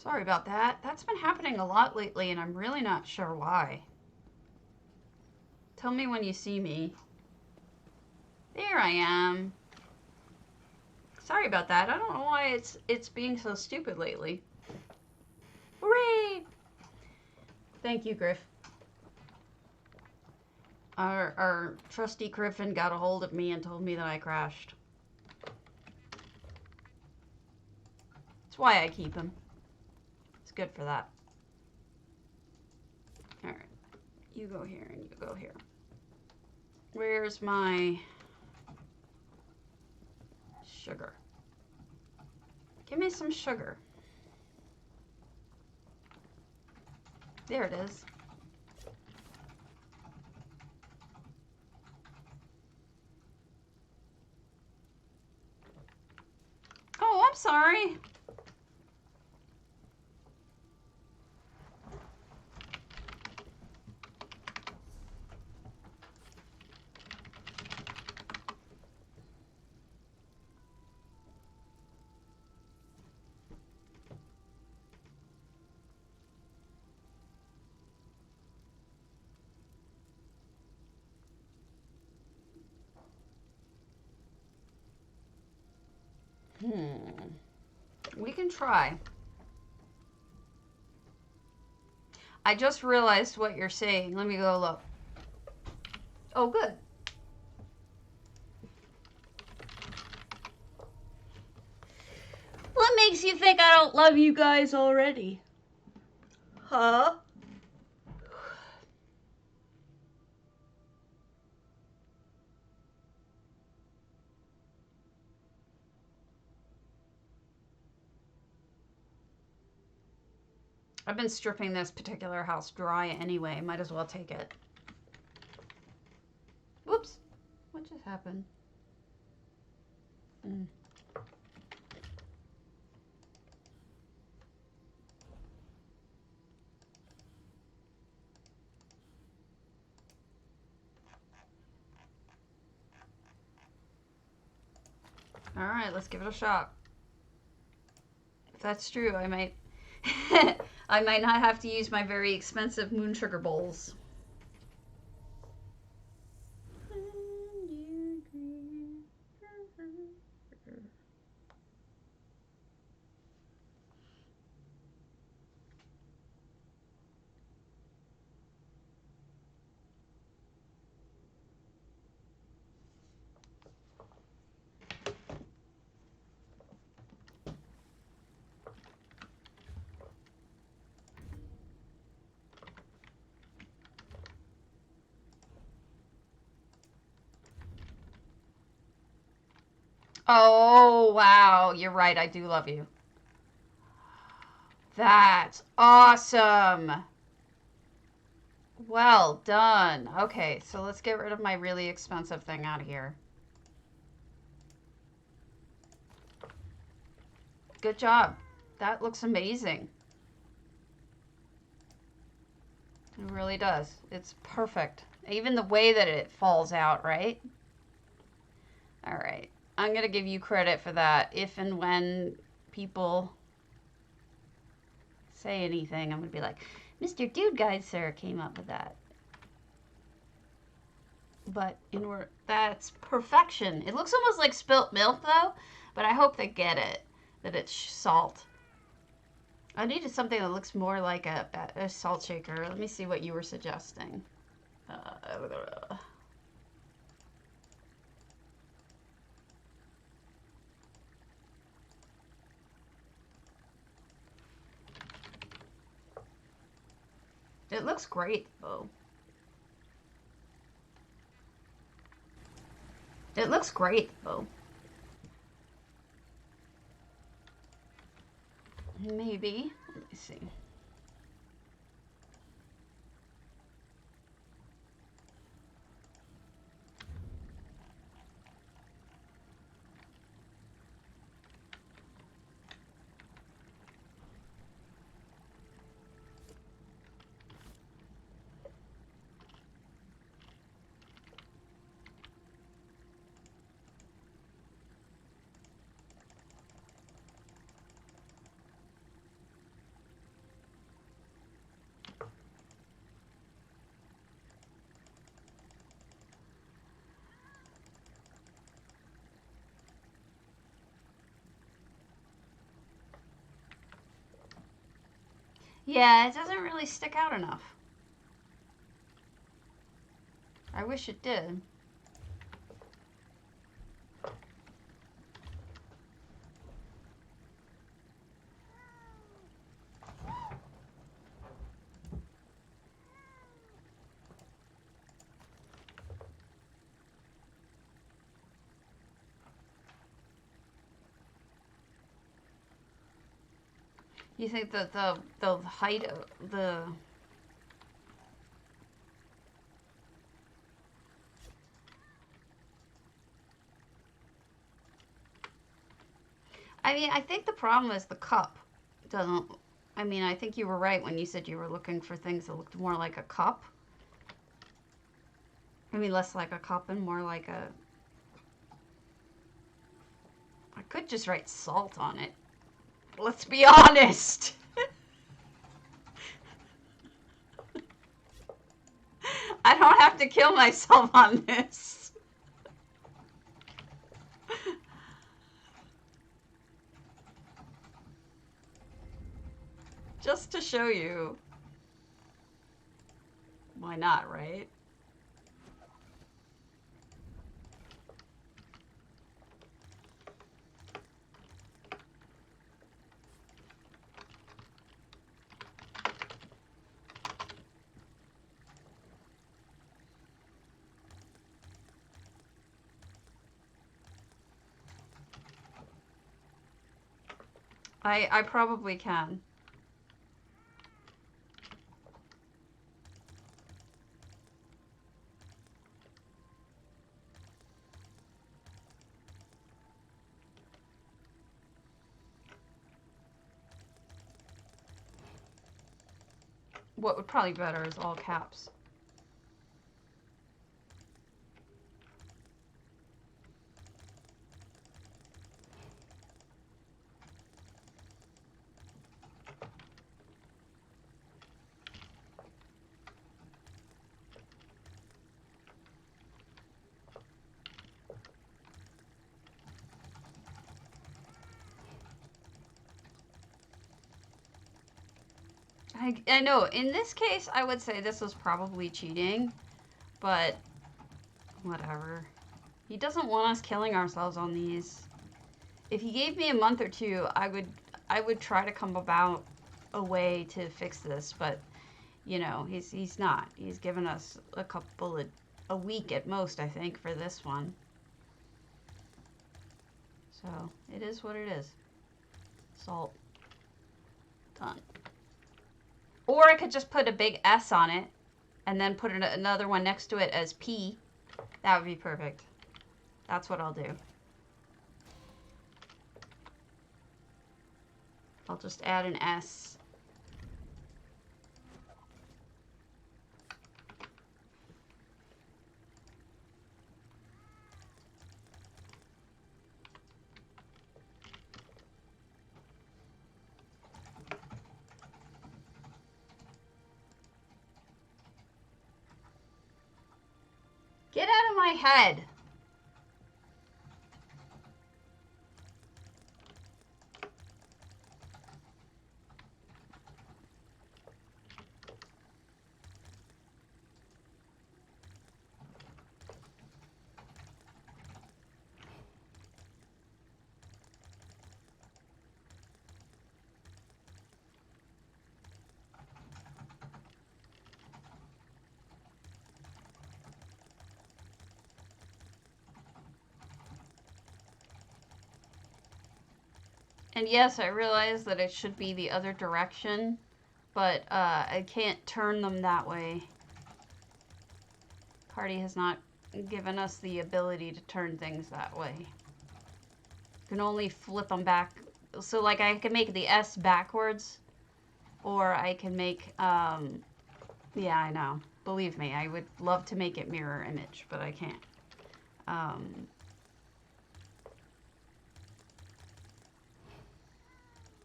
Sorry about that. That's been happening a lot lately, and I'm really not sure why. Tell me when you see me. There I am. Sorry about that. I don't know why it's being so stupid lately. Hooray! Thank you, Griff. Our trusty Griffin got a hold of me and told me that I crashed. That's why I keep him. It's good for that. Alright. You go here and you go here. Where's my sugar? Give me some sugar. There it is. Oh, I'm sorry. We can try. I just realized what you're saying. Let me go look. Oh, good. What makes you think I don't love you guys already? Huh? I've been stripping this particular house dry anyway. Might as well take it. Whoops. What just happened? Alright, let's give it a shot. If that's true, I might I might not have to use my very expensive moon sugar bowls. Oh, wow. You're right. I do love you. That's awesome. Well done. Okay, so let's get rid of my really expensive thing out of here. Good job. That looks amazing. It really does. It's perfect. Even the way that it falls out, right? All right. I'm going to give you credit for that. If and when people say anything, I'm going to be like, Mr. Dude Guide Sir came up with that. But that's perfection. It looks almost like spilt milk, though. But I hope they get it, that it's salt. I needed something that looks more like a salt shaker. Let me see what you were suggesting. It looks great, though. It looks great, though. Maybe. Let me see. Yeah, it doesn't really stick out enough. I wish it did. You think that the height of the... I mean, I think the problem is the cup doesn't... I mean, I think you were right when you said you were looking for things that looked more like a cup. I mean, less like a cup and more like a... I could just write salt on it. Let's be honest. I don't have to kill myself on this. Just to show you. Why not, right? I probably can. What would probably be better is all caps. I know, in this case, I would say this was probably cheating, but whatever. He doesn't want us killing ourselves on these. If he gave me a month or two, I would try to come about a way to fix this, but you know, he's not. He's given us a week at most, I think, for this one. So, it is what it is. Salt. Done. Or I could just put a big S on it and then put another one next to it as P. That would be perfect. That's what I'll do. I'll just add an S. Get out of my head. And yes, I realize that it should be the other direction, but I can't turn them that way. Party has not given us the ability to turn things that way. You can only flip them back. So like I can make the S backwards, or I can make, yeah, I know. Believe me, I would love to make it mirror image, but I can't.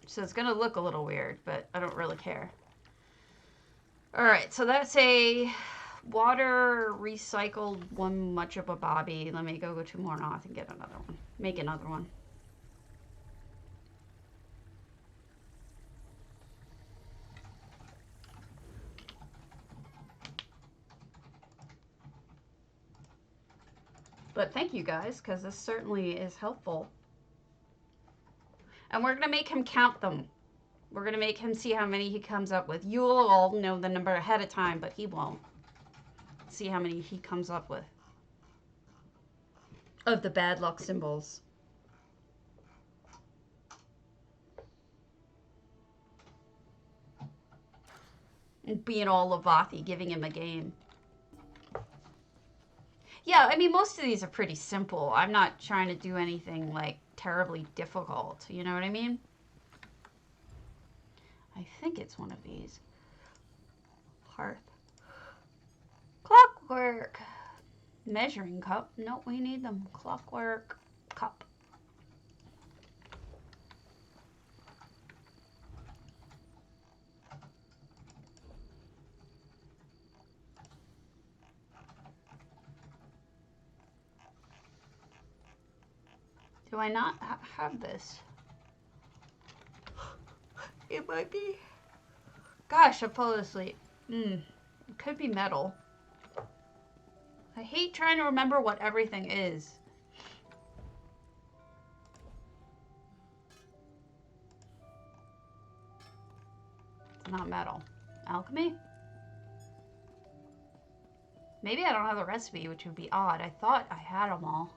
So it's going to look a little weird, but I don't really care. All right, so that's a water recycled one much of a bobby. Let me go to more north and get another one. Make another one. But thank you guys, because this certainly is helpful. And we're going to make him count them. We're going to make him see how many he comes up with. You'll all know the number ahead of time, but he won't. See how many he comes up with. Of the bad luck symbols. And being all velothi, giving him a game. Yeah, I mean, most of these are pretty simple. I'm not trying to do anything, like, terribly difficult. You know what I mean? I think it's one of these. Hearth. Clockwork. Measuring cup. Nope, we need them. Clockwork cup. Do I not have this? It might be. Gosh, I'm falling asleep. It could be metal. I hate trying to remember what everything is. It's not metal. Alchemy? Maybe I don't have the recipe, which would be odd. I thought I had them all.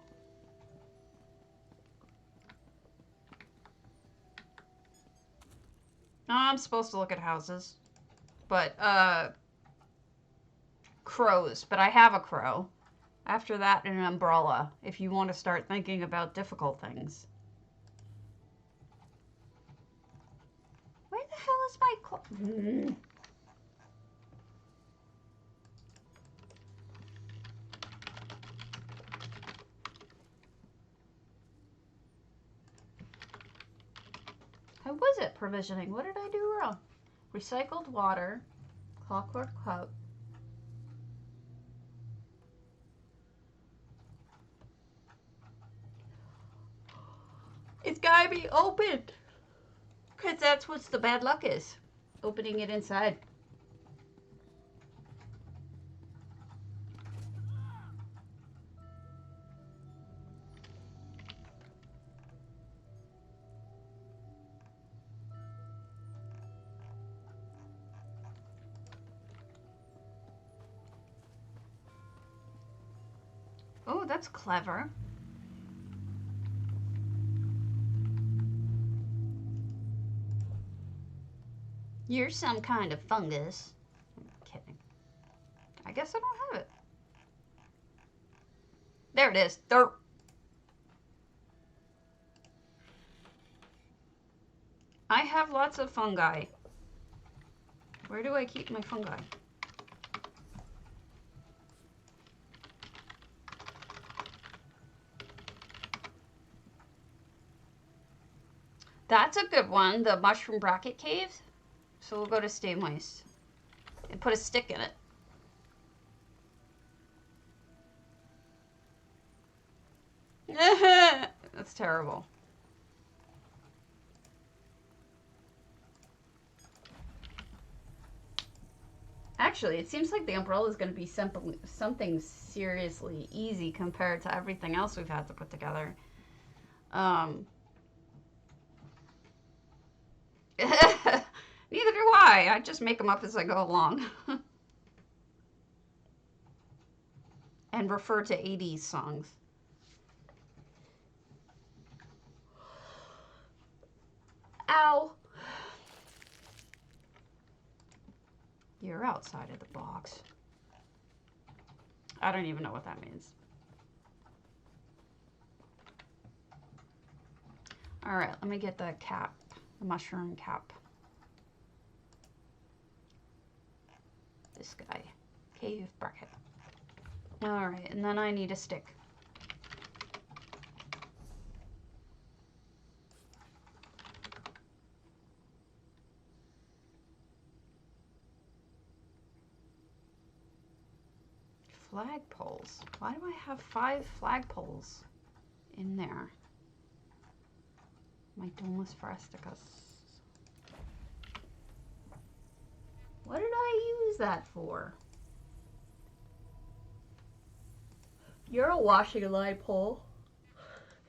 No, I'm supposed to look at houses. But, crows. But I have a crow. After that, an umbrella, if you want to start thinking about difficult things. Where the hell is my How was it provisioning? What did I do wrong? Recycled water, clockwork cup. It's gotta be opened. Because that's what the bad luck is. Opening it inside. Oh, that's clever. You're some kind of fungus. I'm kidding. I guess I don't have it. There it is. Dirt. I have lots of fungi. Where do I keep my fungi? That's a good one, the mushroom bracket caves. So we'll go to Stay Moist and put a stick in it. That's terrible. Actually, it seems like the umbrella is going to be something seriously easy compared to everything else we've had to put together. Neither do I. I just make them up as I go along. And refer to 80s songs. Ow. You're outside of the box. I don't even know what that means. All right, let me get the cap, the mushroom cap. This guy, cave bracket. All right, and then I need a stick. Flagpoles. Why do I have 5 flagpoles in there? My domeless frasticus. What did I use that for? You're a washing line pole.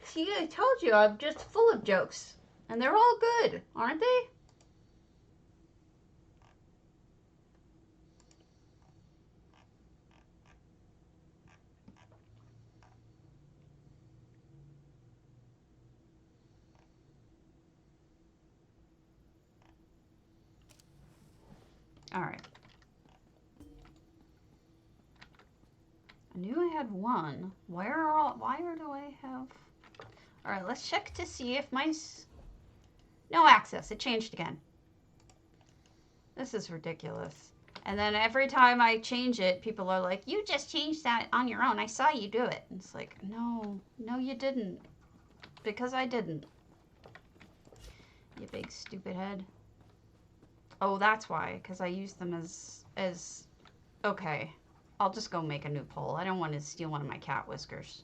See, I told you, I'm just full of jokes. And they're all good, aren't they? All right. I knew I had one. Why do I have... All right, let's check to see if my... No access. It changed again. This is ridiculous. And then every time I change it, people are like, you just changed that on your own. I saw you do it. And it's like, no, you didn't. Because I didn't. You big stupid head. Oh, that's why. Because I use them as... Okay. I'll just go make a new poll. I don't want to steal one of my cat whiskers.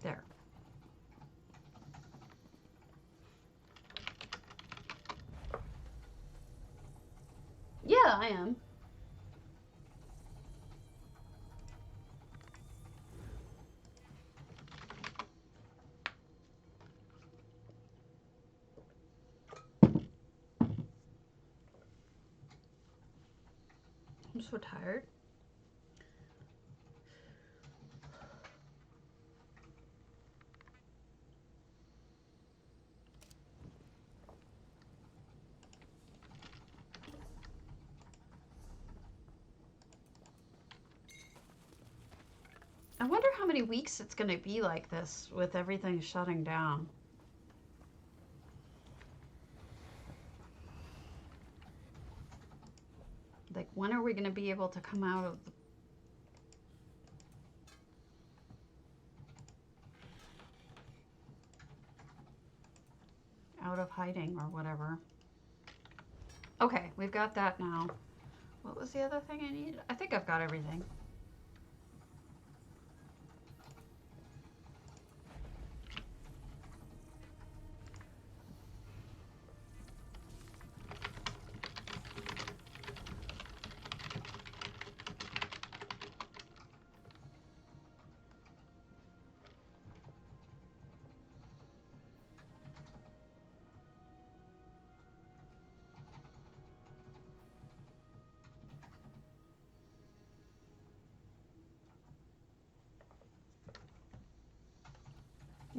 There. Yeah, I am. I'm so tired. I wonder how many weeks it's going to be like this with everything shutting down. Like, when are we going to be able to come out of hiding or whatever? Okay, we've got that now. What was the other thing I needed? I think I've got everything.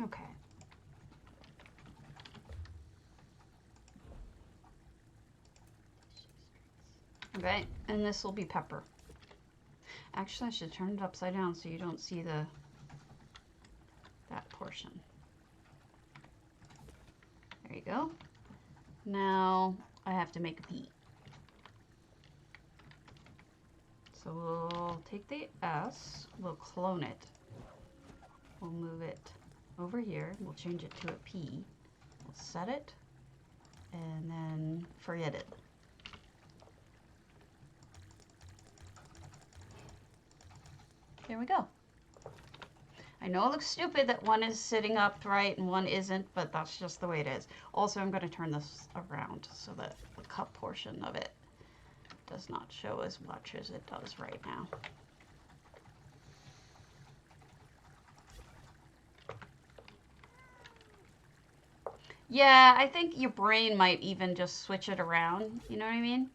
Okay. Okay, and this will be pepper. Actually, I should turn it upside down so you don't see that portion. There you go. Now I have to make a P. So we'll take the S, we'll clone it. We'll move it over here. We'll change it to a P. We'll set it, and then forget it. There we go. I know it looks stupid that one is sitting upright and one isn't, but that's just the way it is. Also, I'm going to turn this around so that the cup portion of it does not show as much as it does right now. Yeah, I think your brain might even just switch it around. You know what I mean?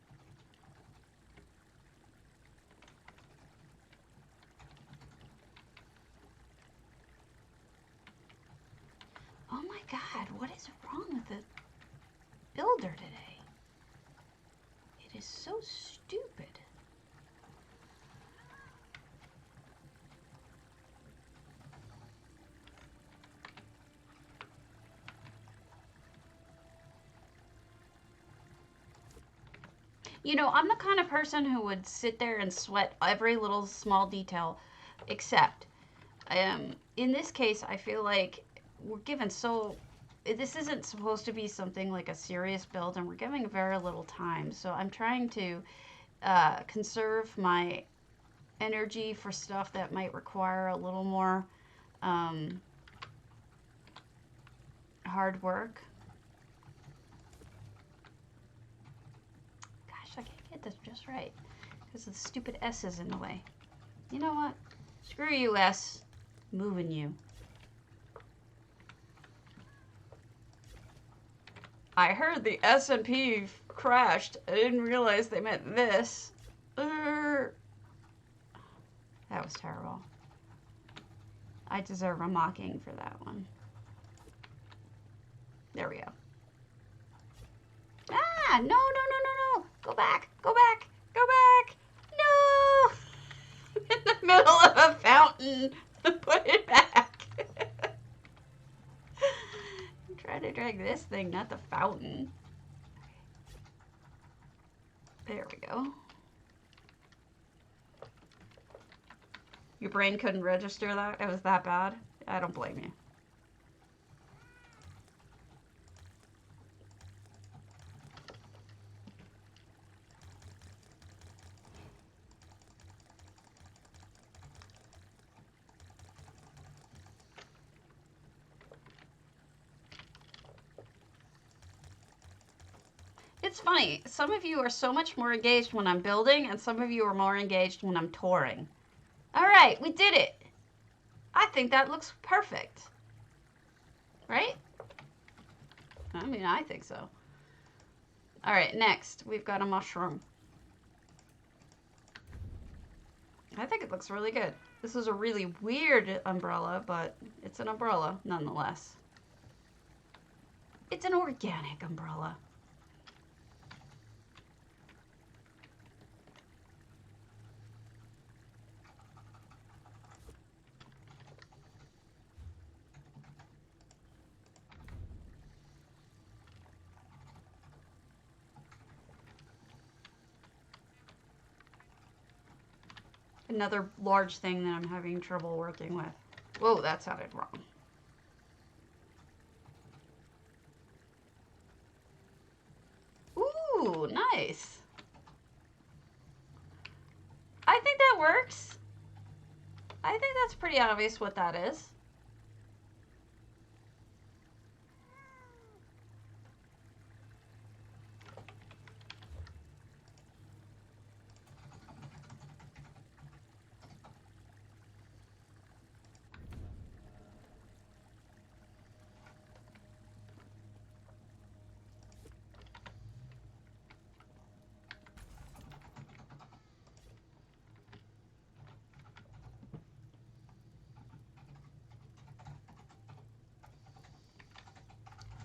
Oh my God, what is wrong with the builder today? It is so stupid. You know, I'm the kind of person who would sit there and sweat every little small detail, except in this case, I feel like we're given this isn't supposed to be something like a serious build, and we're giving very little time. So I'm trying to conserve my energy for stuff that might require a little more hard work. I can't get this just right. Because the stupid S is in the way. You know what? Screw you, S. Moving you. I heard the S&P crashed. I didn't realize they meant this. That was terrible. I deserve a mocking for that one. There we go. Ah, no, no, no, no, no. Go back, go back, go back. No! In the middle of a fountain. Put it back. I'm trying to drag this thing, not the fountain. There we go. Your brain couldn't register that? It was that bad? I don't blame you. It's funny. Some of you are so much more engaged when I'm building, and some of you are more engaged when I'm touring. All right, we did it. I think that looks perfect. Right? I mean, I think so. All right, next, we've got a mushroom. I think it looks really good. This is a really weird umbrella, but it's an umbrella nonetheless. It's an organic umbrella. Another large thing that I'm having trouble working with. Whoa, that sounded wrong. Ooh, nice. I think that works. I think that's pretty obvious what that is.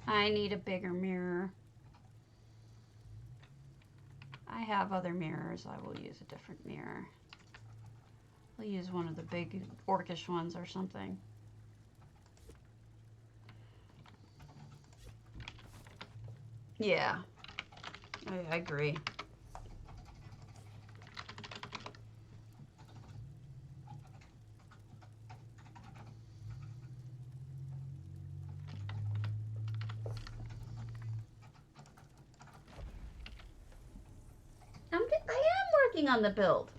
I need a bigger mirror. I have other mirrors. I will use a different mirror. I'll use one of the big orcish ones or something. Yeah, I agree. I am working on the build.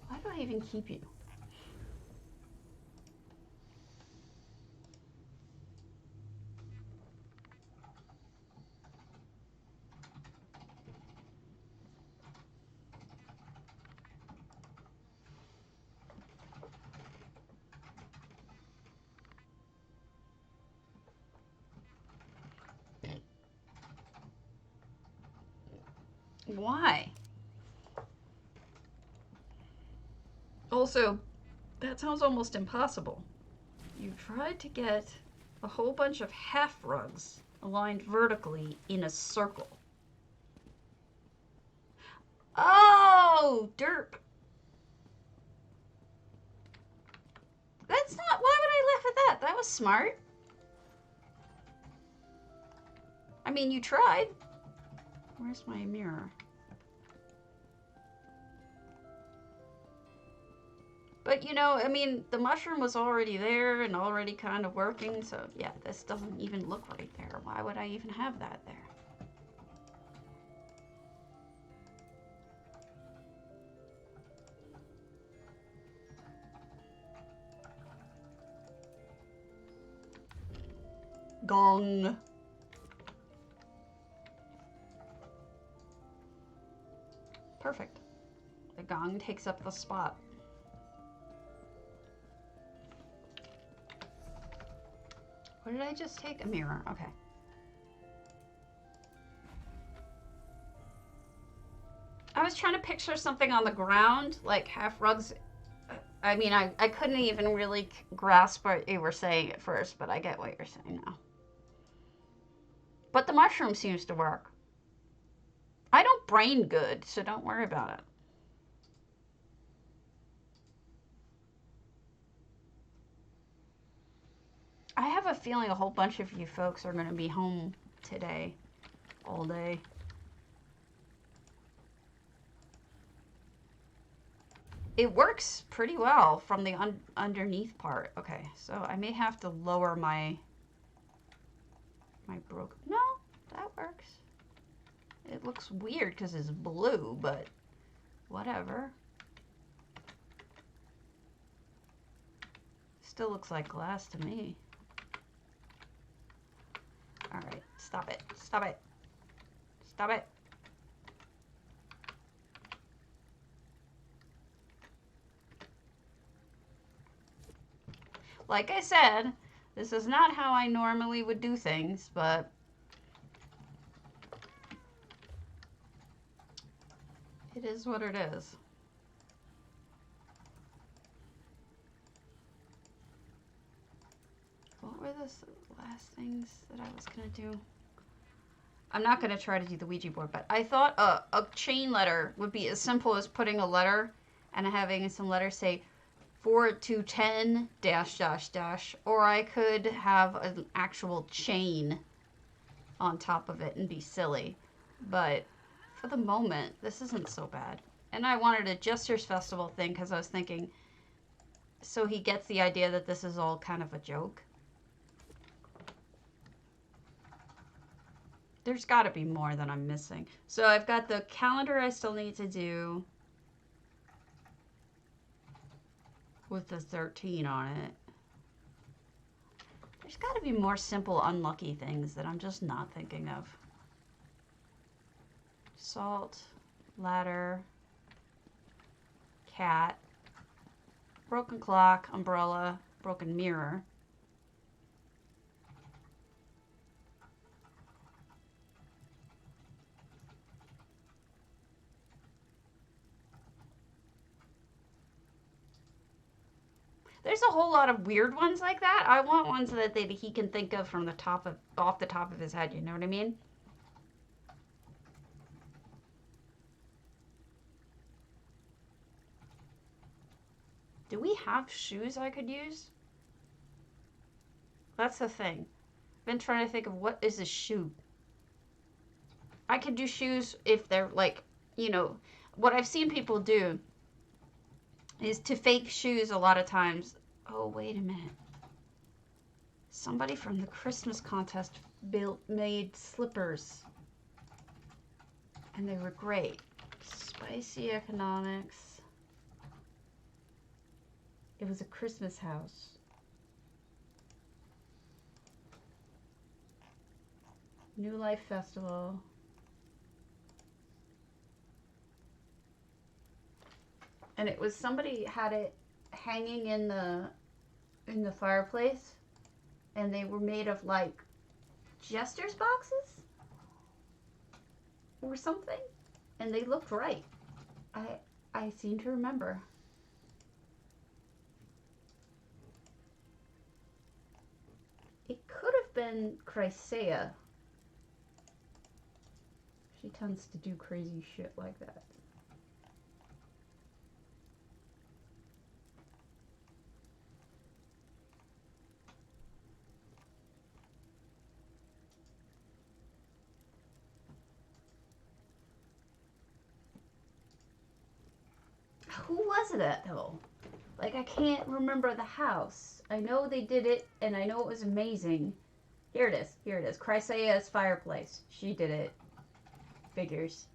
Why do I even keep you? Why? Also, that sounds almost impossible. You tried to get a whole bunch of half rugs aligned vertically in a circle. Oh, derp. That's not, why would I laugh at that? That was smart. I mean, you tried. Where's my mirror? But you know, I mean, the mushroom was already there and already kind of working, so yeah, this doesn't even look right there. Why would I even have that there? Gong. Perfect. The gong takes up the spot. What did I just take? A mirror. Okay. I was trying to picture something on the ground, like half rugs. I mean, I couldn't even really grasp what you were saying at first, but I get what you're saying now. But the mushroom seems to work. I don't brain good, so don't worry about it. I have a feeling a whole bunch of you folks are going to be home today, all day. It works pretty well from the underneath part. Okay, so I may have to lower my broken. No, that works. It looks weird because it's blue, but whatever. Still looks like glass to me. All right, stop it. Stop it. Stop it. Like I said, this is not how I normally would do things, but it is what it is. What were the last things that I was going to do? I'm not going to try to do the Ouija board, but I thought a chain letter would be as simple as putting a letter and having some letters say 4 to 10 dash dash dash, or I could have an actual chain on top of it and be silly. But for the moment, this isn't so bad. And I wanted a Jester's Festival thing because I was thinking, so he gets the idea that this is all kind of a joke. There's got to be more that I'm missing. So I've got the calendar I still need to do with the 13 on it. There's got to be more simple unlucky things that I'm just not thinking of. Salt, ladder, cat, broken clock, umbrella, broken mirror. There's a whole lot of weird ones like that. I want ones that he can think of from the off the top of his head, you know what I mean? Do we have shoes I could use? That's the thing. I've been trying to think of what is a shoe. I could do shoes if they're like, you know, what I've seen people do is to fake shoes a lot of times. Oh, wait a minute. Somebody from the Christmas contest made slippers. And they were great. Spicy economics. It was a Christmas house. New Life Festival. And it was somebody had it hanging in the fireplace, and they were made of like Jester's boxes or something, and they looked right. I seem to remember. It could have been Chrysaea. She tends to do crazy shit like that. Who was it though? Like, I can't remember the house. I know they did it, and I know it was amazing. Here it is. Here it is. Chrysaea's fireplace. She did it. Figures.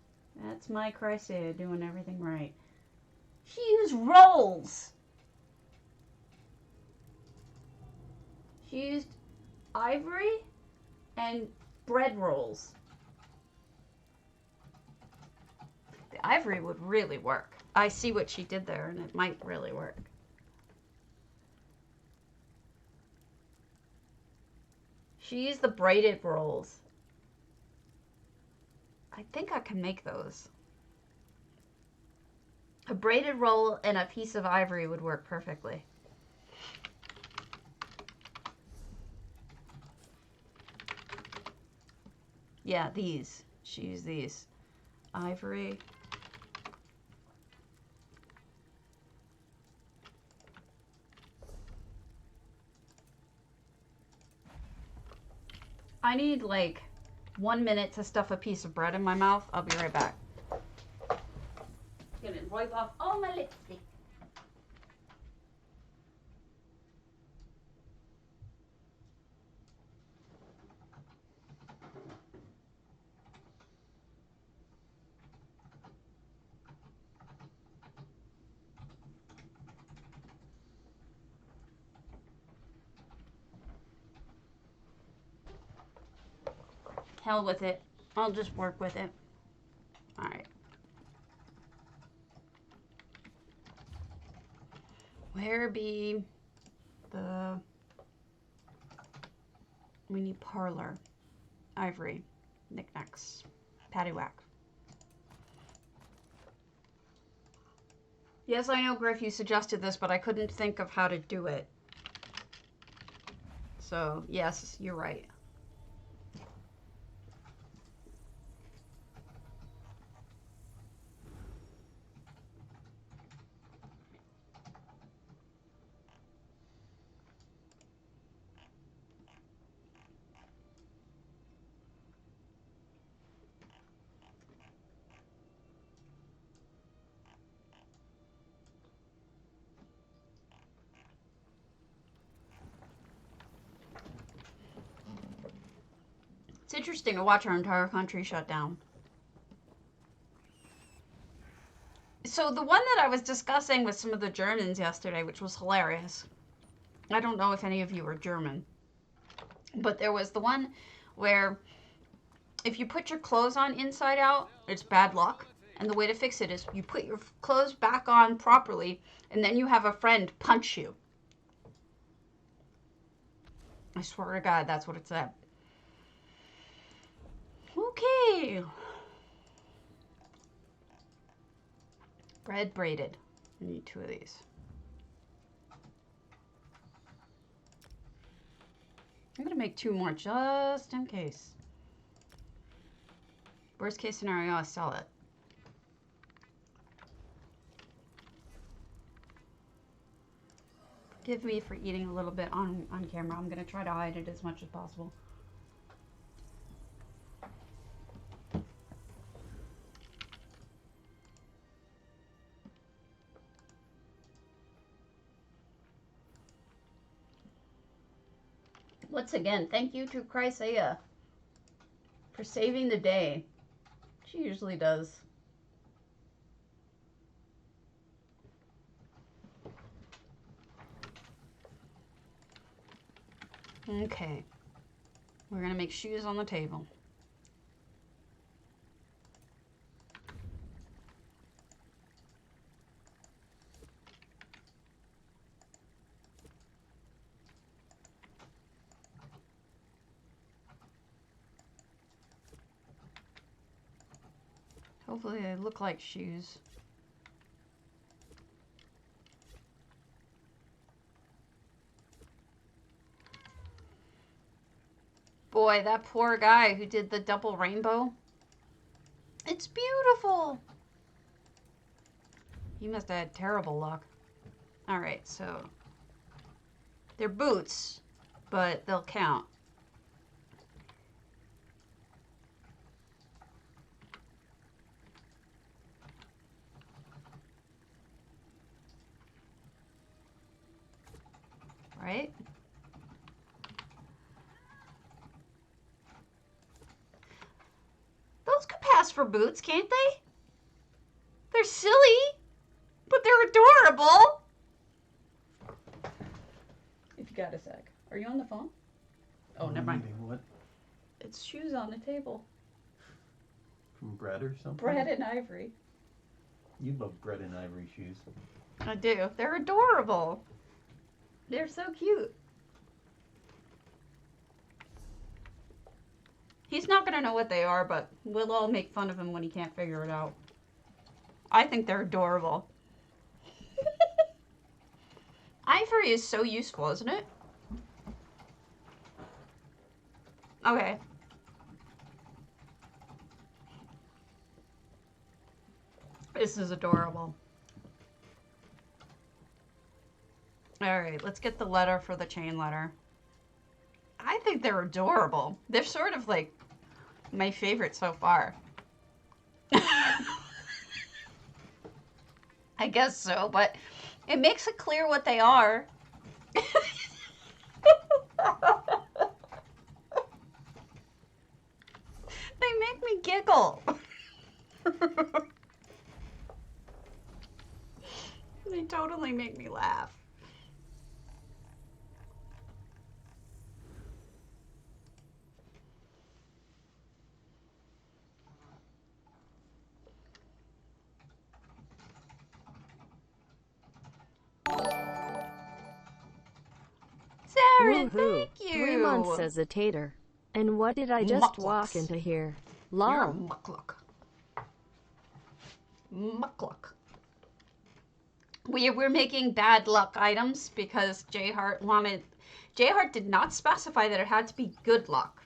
That's my Chrysaea doing everything right. She used rolls. She used ivory and bread rolls. The ivory would really work. I see what she did there, and it might really work. She used the braided rolls. I think I can make those. A braided roll and a piece of ivory would work perfectly. Yeah, these. She used these. Ivory. I need like 1 minute to stuff a piece of bread in my mouth. I'll be right back. Gonna wipe off all my lipstick. Hell with it. I'll just work with it. All right. Where be the... We need parlor. Ivory. Knickknacks. Paddywhack. Yes, I know, Griff, you suggested this, but I couldn't think of how to do it. So, yes, you're right. It's interesting to watch our entire country shut down. So the one that I was discussing with some of the Germans yesterday, which was hilarious. I don't know if any of you are German, but there was the one where if you put your clothes on inside out, it's bad luck. And the way to fix it is you put your clothes back on properly, and then you have a friend punch you. I swear to God, that's what it said. Okay. Bread braided. I need 2 of these. I'm going to make 2 more just in case. Worst case scenario, I sell it. Forgive me for eating a little bit on camera. I'm going to try to hide it as much as possible. Once again, thank you to Chrysaea for saving the day. She usually does. Okay. We're going to make shoes on the table. Hopefully they look like shoes. Boy, that poor guy who did the double rainbow. It's beautiful. He must have had terrible luck. All right, so they're boots, but they'll count. Right? Those could pass for boots, can't they? They're silly, but they're adorable. If you got a sec. Are you on the phone? Oh, never mind. What? It's shoes on the table. From bread or something? Bread and ivory. You love Bread and Ivory shoes. I do. They're adorable. They're so cute. He's not going to know what they are, but we'll all make fun of him when he can't figure it out. I think they're adorable. Ivory is so useful, isn't it? Okay. This is adorable. Alright, let's get the letter for the chain letter. I think they're adorable. They're sort of like my favorite so far. I guess so, but it makes it clear what they are. They make me giggle. They totally make me laugh. Saren, thank you. 3 months as a tater. And what did I just walk into here? You're a Lol. muckluck. Muckluck. We're making bad luck items because J-Heart wanted... J-Heart did not specify that it had to be good luck.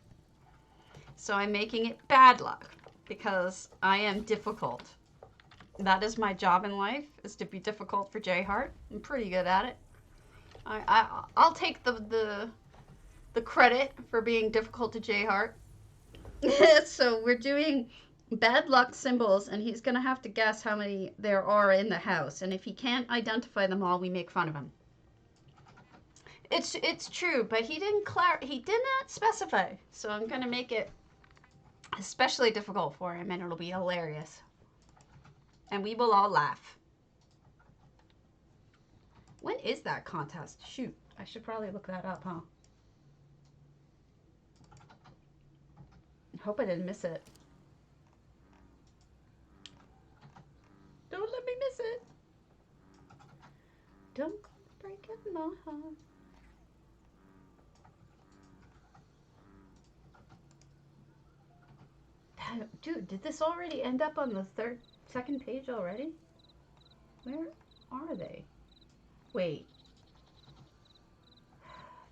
So I'm making it bad luck because I am difficult. That is my job in life, is to be difficult for J-Heart. I'm pretty good at it. I'll take the credit for being difficult to J-Heart. So we're doing bad luck symbols, and he's gonna have to guess how many there are in the house. And if he can't identify them all, we make fun of him. It's true, but he did not specify. So I'm gonna make it especially difficult for him, and it'll be hilarious. And we will all laugh. When is that contest? Shoot, I should probably look that up, huh? I hope I didn't miss it. Don't let me miss it. Don't break up my heart. Dude, did this already end up on the second page already? Where are they? Wait.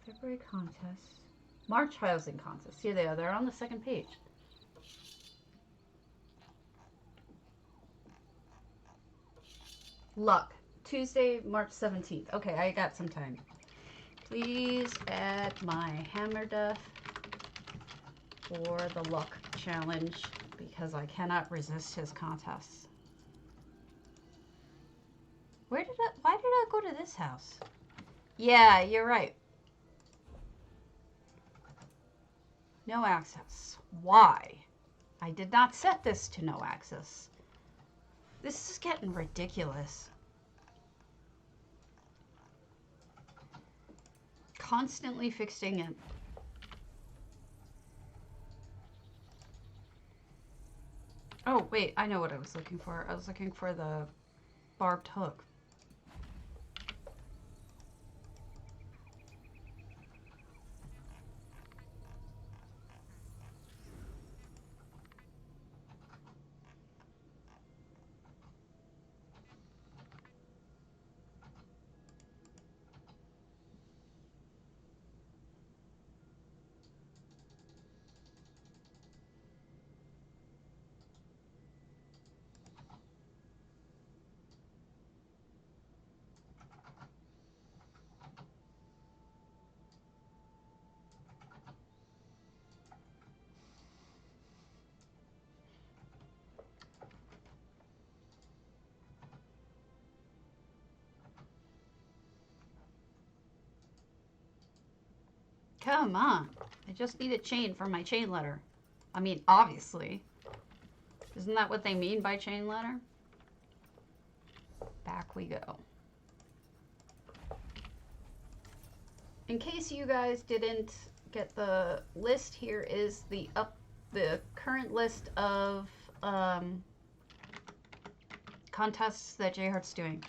February contest. March housing contest. Here they are. They're on the second page. Luck. Tuesday, March 17th. Okay, I got some time. Please add my hammer death for the luck challenge because I cannot resist his contests. Why did I go to this house? Yeah, you're right. No access. Why? I did not set this to no access. This is getting ridiculous. Constantly fixing it. Oh, wait, I know what I was looking for. I was looking for the barbed hook. Come on. I just need a chain for my chain letter. I mean, obviously. Isn't that what they mean by chain letter? Back we go. In case you guys didn't get the list, here is the current list of contests that J-Heart's doing.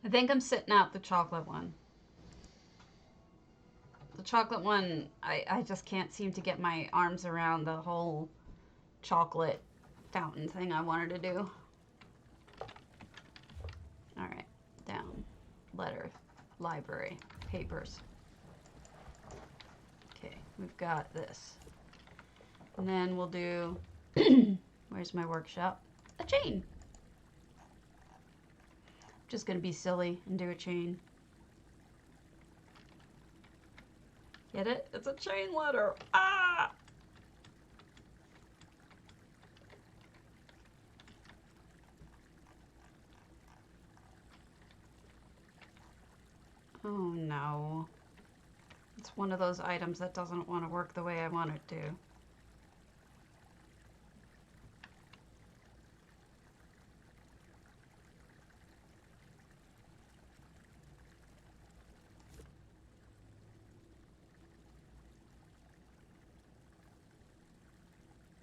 I think I'm sitting out the chocolate one. The chocolate one, I just can't seem to get my arms around the whole chocolate fountain thing I wanted to do. All right, down, letter, library, papers. Okay, we've got this. And then we'll do, where's my workshop? A chain. I'm just gonna be silly and do a chain. Get it? It's a chain letter. Ah! Oh no. It's one of those items that doesn't want to work the way I want it to.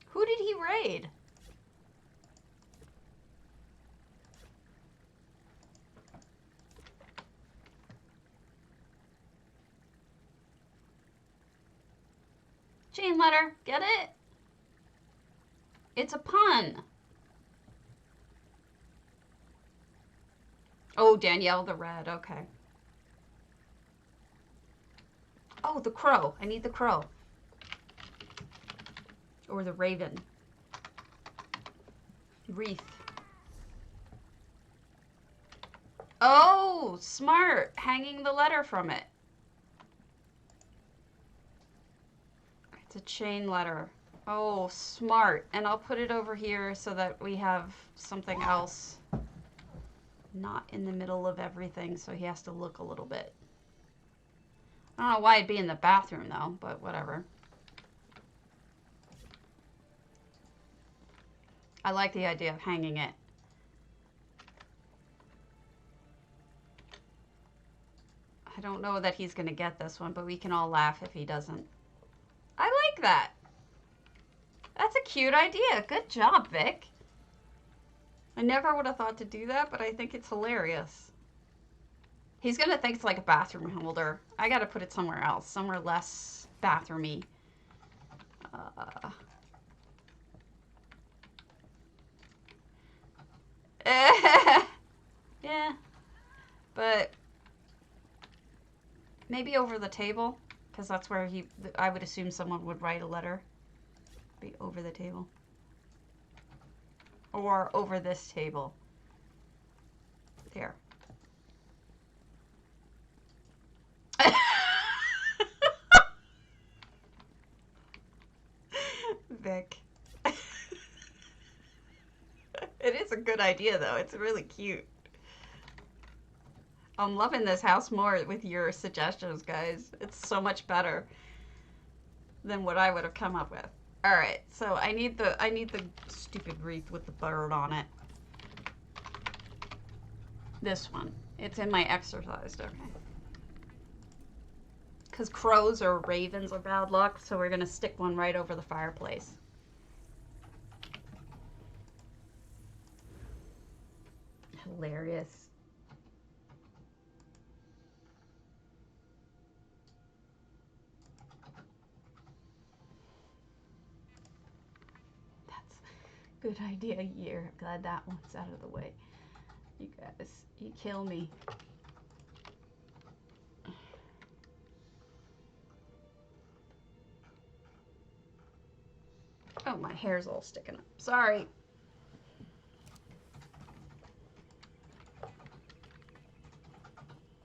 Who did he raid? Chain letter, get it? It's a pun. Oh, Danielle the Red, okay. Oh, the crow. I need the crow. Or the raven. Wreath. Oh, smart. Hanging the letter from it. It's a chain letter. Oh, smart. And I'll put it over here so that we have something else not in the middle of everything, so he has to look a little bit. I don't know why it'd be in the bathroom, though, but whatever. I like the idea of hanging it. I don't know that he's going to get this one, but we can all laugh if he doesn't. I like that. That's a cute idea. Good job, Vic. I never would have thought to do that, but I think it's hilarious. He's going to think it's like a bathroom holder. I got to put it somewhere else, somewhere less bathroomy. Yeah, but maybe over the table, because that's where I would assume someone would write a letter. Be over the table. Or over this table. There. Vic. It is a good idea, though. It's really cute. I'm loving this house more with your suggestions, guys. It's so much better than what I would have come up with. All right, so I need the stupid wreath with the bird on it. This one. It's in my exercised, okay. Because crows or ravens are bad luck, so we're gonna stick one right over the fireplace. Hilarious. That's a good idea, Year. Glad that one's out of the way. You guys, you kill me. Oh, my hair's all sticking up. Sorry.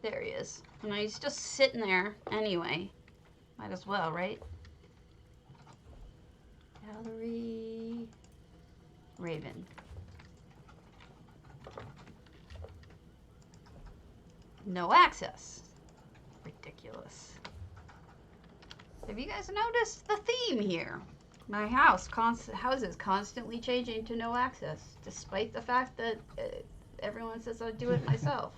There he is. And he's just sitting there anyway. Might as well, right? Gallery. Raven. No access. Ridiculous. Have you guys noticed the theme here? My house is constantly changing to no access, despite the fact that everyone says I do it myself.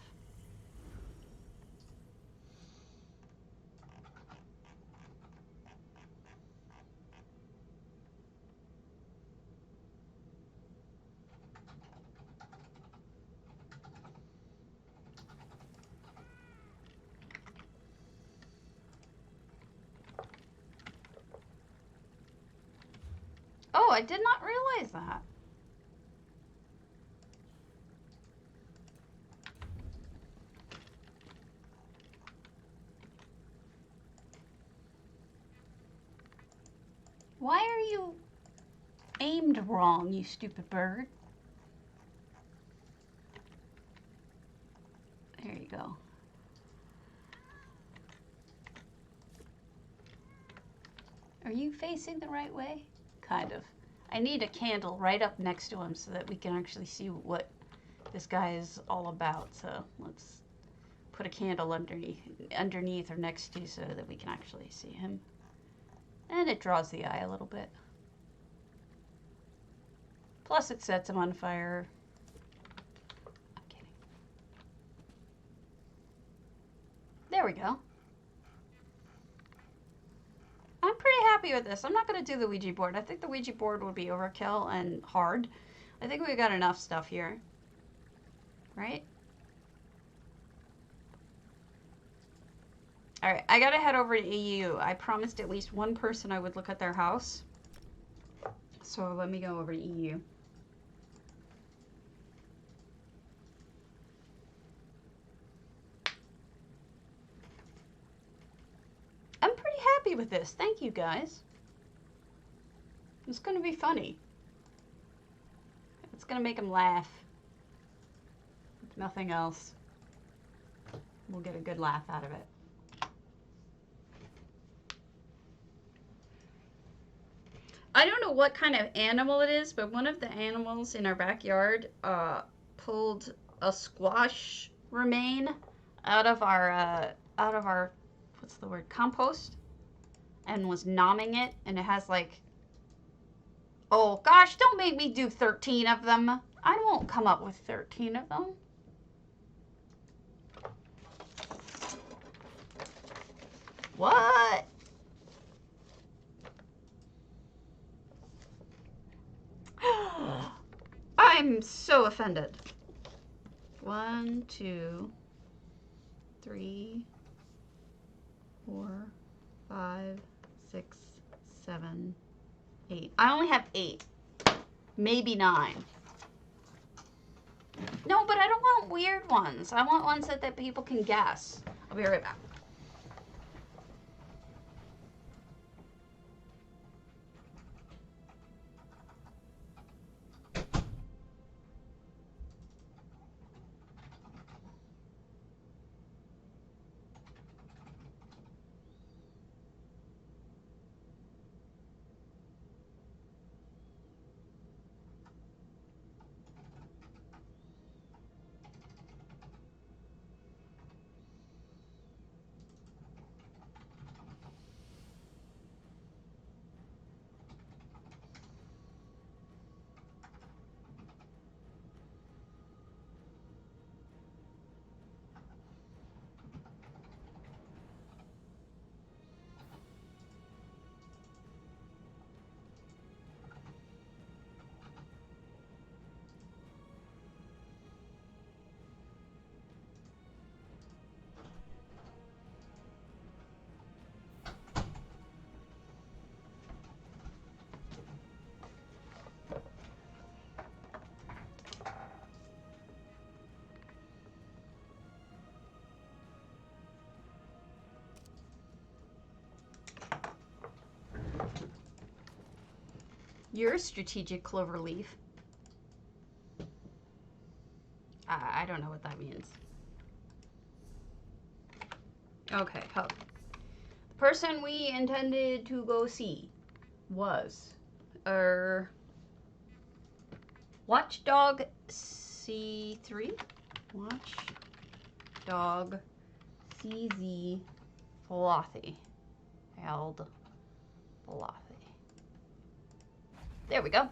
I did not realize that. Why are you aimed wrong, you stupid bird? There you go. Are you facing the right way? Kind of. I need a candle right up next to him so that we can actually see what this guy is all about. So let's put a candle underneath or next to so that we can actually see him. And it draws the eye a little bit. Plus it sets him on fire. I'm kidding. There we go. I'm pretty happy with this. I'm not going to do the Ouija board. I think the Ouija board would be overkill and hard. I think we got enough stuff here. Right? Alright, I gotta head over to EU. I promised at least one person I would look at their house. So let me go over to EU. I'm pretty happy with this. Thank you, guys. It's gonna be funny. It's gonna make them laugh. If nothing else, we'll get a good laugh out of it. I don't know what kind of animal it is, but one of the animals in our backyard pulled a squash remain out of our what's the word, compost, and was nomming it, and it has like, oh gosh, don't make me do 13 of them. I won't come up with 13 of them. What? I'm so offended. 1, 2, 3, 4, 5, 6, 7, 8. I only have 8. Maybe 9. No, but I don't want weird ones. I want ones that people can guess. I'll be right back. You're a strategic clover leaf. I don't know what that means. Okay, the person we intended to go see was Watchdog C3? Watchdog CZ velothi. Held velothi. There we go.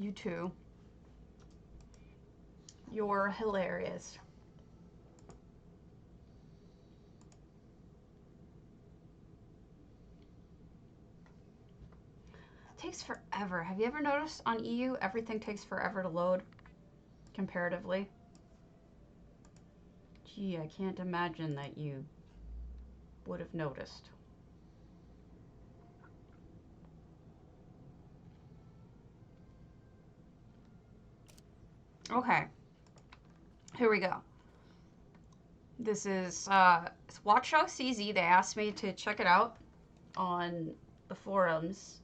You too. You're hilarious. It takes forever. Have you ever noticed on EU everything takes forever to load comparatively? Gee, I can't imagine that you would have noticed. Okay, here we go. This is Watch Show CZ. They asked me to check it out on the forums.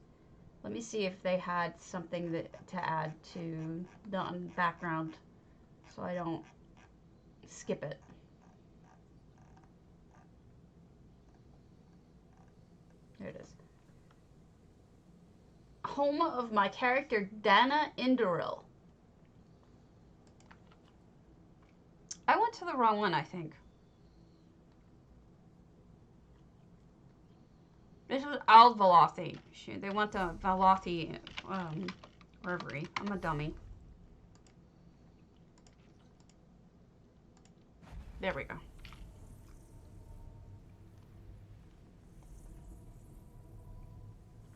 Let me see if they had something to add to the background so I don't skip it. There it is. Home of my character Dana Indoril. I went to the wrong one, I think. This was velothi. They want the velothi reverie. I'm a dummy. There we go.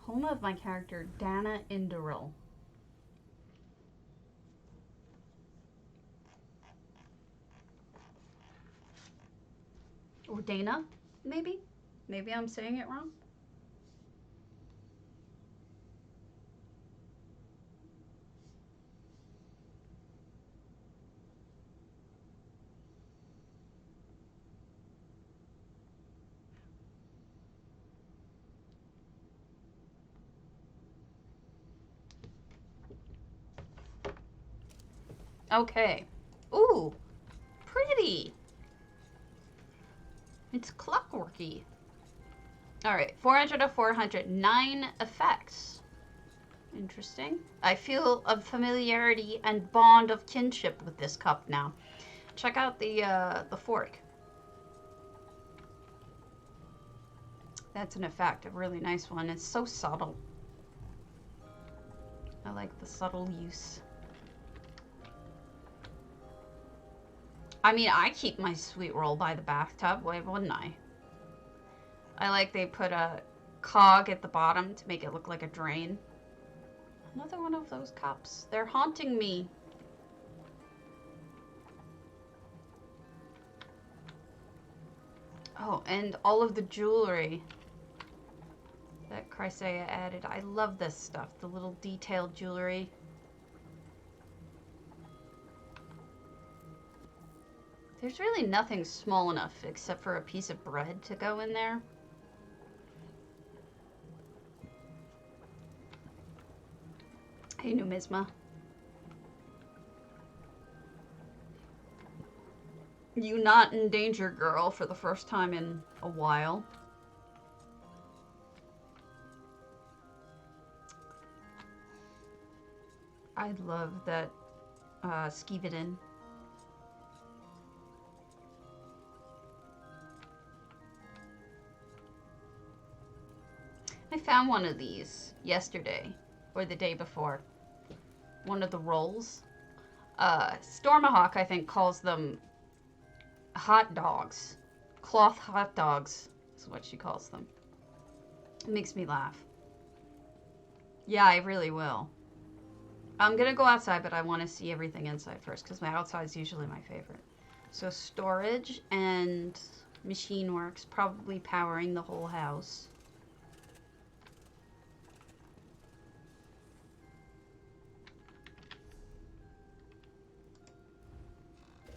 Home of my character Dana Indoril. Or Dana, maybe? Maybe I'm saying it wrong. Okay. Ooh, pretty. It's clockworky. All right, 400 of 400, 9 effects. Interesting. I feel a familiarity and bond of kinship with this cup now. Check out the fork. That's an effect, a really nice one. It's so subtle. I like the subtle use. I mean, I keep my sweet roll by the bathtub. Why wouldn't I? I like they put a cog at the bottom to make it look like a drain. Another one of those cups. They're haunting me. Oh, and all of the jewelry that Chrysaea added. I love this stuff. The little detailed jewelry. There's really nothing small enough except for a piece of bread to go in there. Hey, Numisma. You not in danger, girl, for the first time in a while. I love that Skeevidin. I found one of these yesterday, or the day before. One of the rolls. Stormahawk, I think, calls them hot dogs. Cloth hot dogs is what she calls them. It makes me laugh. Yeah, I really will. I'm gonna go outside, but I want to see everything inside first, because my outside is usually my favorite. So storage and machine works, probably powering the whole house.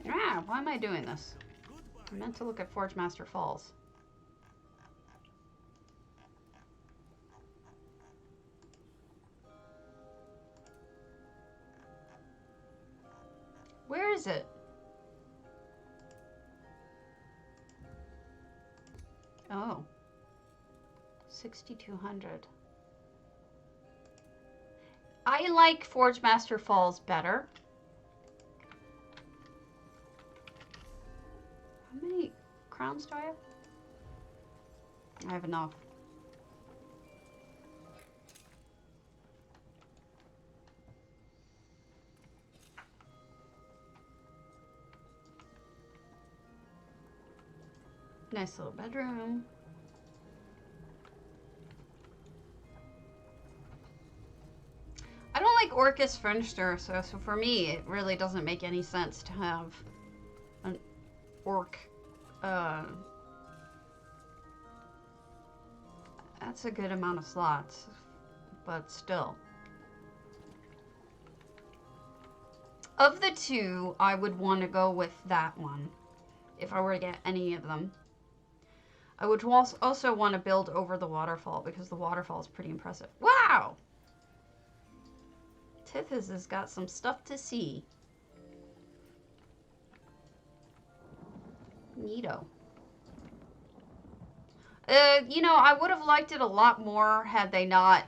Ah, why am I doing this? I meant to look at Forge Master Falls. Where is it? Oh. 6,200. I like Forge Master Falls better. How many crowns do I have? I have enough. Nice little bedroom. I don't like Orcus furniture, so for me, it really doesn't make any sense to have an orc. That's a good amount of slots, but still. Of the two, I would want to go with that one, if I were to get any of them. I would also want to build over the waterfall, because the waterfall is pretty impressive. Wow! Tithys has got some stuff to see. Neato. You know, I would have liked it a lot more had they not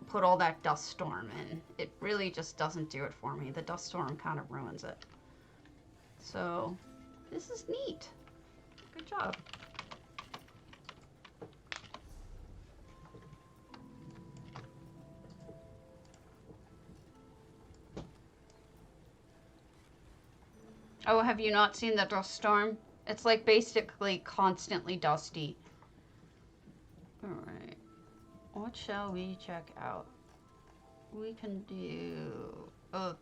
put all that dust storm in. It really just doesn't do it for me. The dust storm kind of ruins it. So, this is neat. Good job. Oh, have you not seen the dust storm? It's like basically constantly dusty. Alright. What shall we check out? We can do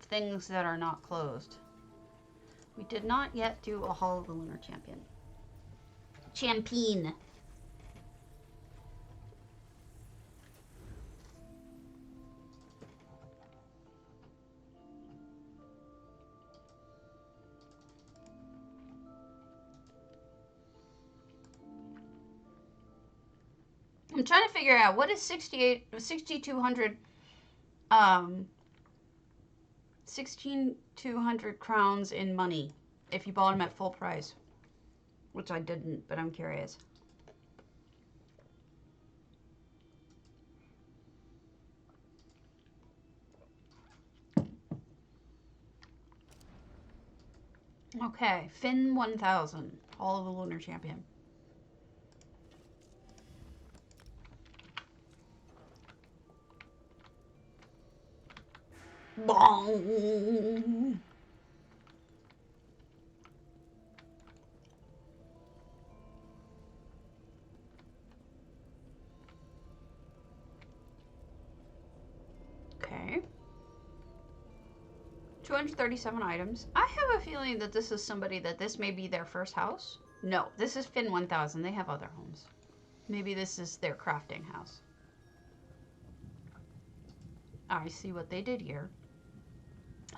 things that are not closed. We did not yet do a Hall of the Lunar Champion. Champion. I'm trying to figure out what is 6,200 1,600 crowns in money if you bought them at full price, which I didn't, but I'm curious. Okay, Finn 1000, Hall of the Lunar Champion. Bong. Okay. 237 items. I have a feeling that this is somebody that this may be their first house. No, this is Finn 1000. They have other homes. Maybe this is their crafting house. I see what they did here.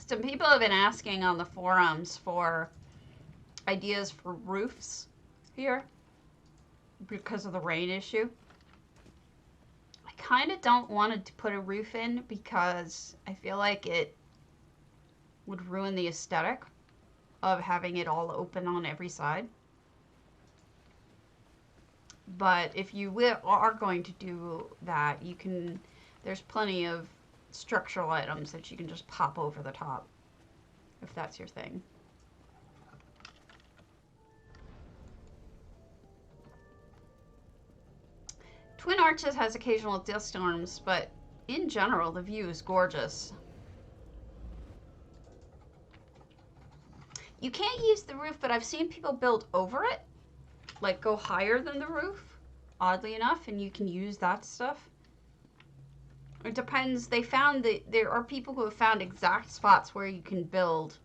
Some people have been asking on the forums for ideas for roofs here because of the rain issue. I kind of don't want to put a roof in because I feel like it would ruin the aesthetic of having it all open on every side. But if you are going to do that, you can, there's plenty of structural items that you can just pop over the top, if that's your thing. Twin Arches has occasional dust storms, but in general, the view is gorgeous. You can't use the roof, but I've seen people build over it, like go higher than the roof, oddly enough, and you can use that stuff. It depends. They found that there are people who have found exact spots where you can build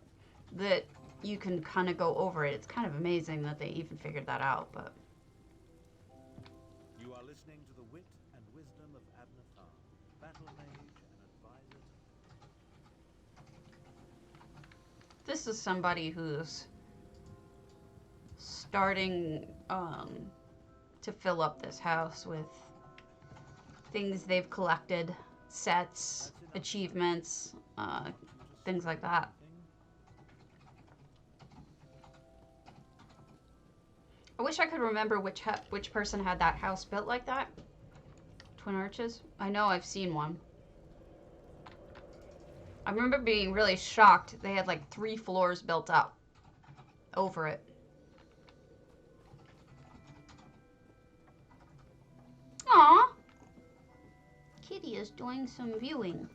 that you can kind of go over it. It's kind of amazing that they even figured that out, but. You are listening to the wit and wisdom of Abnethar, battle mage and advisor. This is somebody who's starting to fill up this house with things they've collected, sets, achievements, things like that. I wish I could remember which person had that house built like that. Twin Arches. I know I've seen one. I remember being really shocked. They had like 3 floors built up over it. Aww. Kitty is doing some viewing.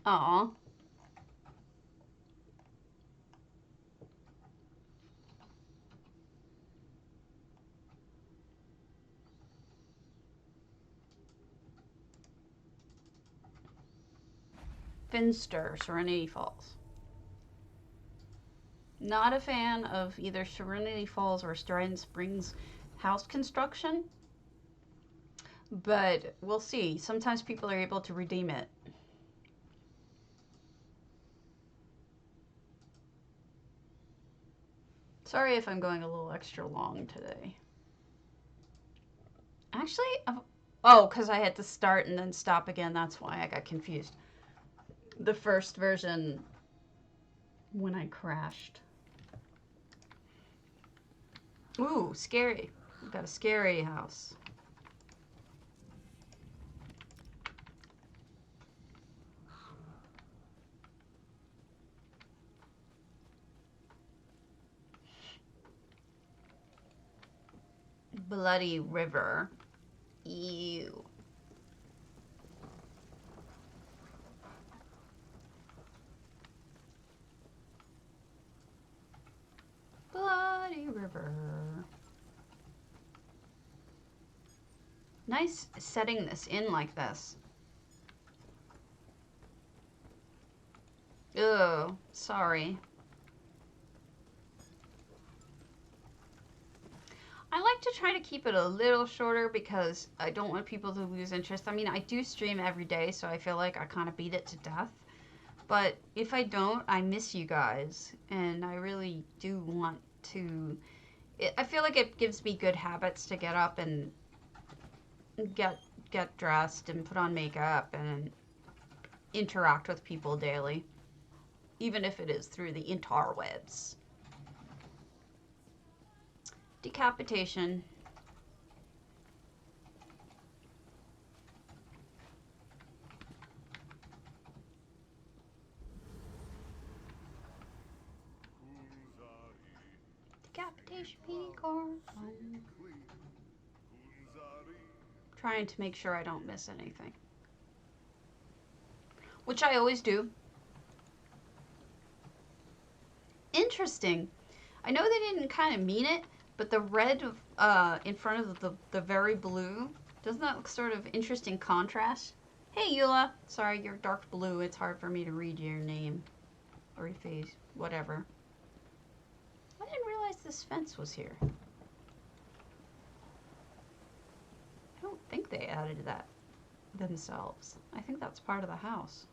Aww. Finster, Serenity Falls. Not a fan of either Serenity Falls or Strident Springs house construction, but we'll see. Sometimes people are able to redeem it. Sorry if I'm going a little extra long today. Actually, oh, because I had to start and then stop again. That's why I got confused. The first version when I crashed. Ooh, scary. We've got a scary house. Bloody river. Ew. Bloody river. Nice setting this in like this. Ugh, sorry. I like to try to keep it a little shorter because I don't want people to lose interest. I mean, I do stream every day, so I feel like I kind of beat it to death. But if I don't, I miss you guys, and I really do want to... I feel like it gives me good habits to get up and get dressed and put on makeup and interact with people daily, even if it is through the interwebs. Decapitation. Decapitation peacock. Trying to make sure I don't miss anything, which I always do. Interesting. I know they didn't kind of mean it, but the red in front of the very blue, doesn't that look sort of interesting contrast? Hey, Eula. Sorry, you're dark blue. It's hard for me to read your name or your face, whatever. I didn't realize this fence was here. I don't think they added that themselves. I think that's part of the house.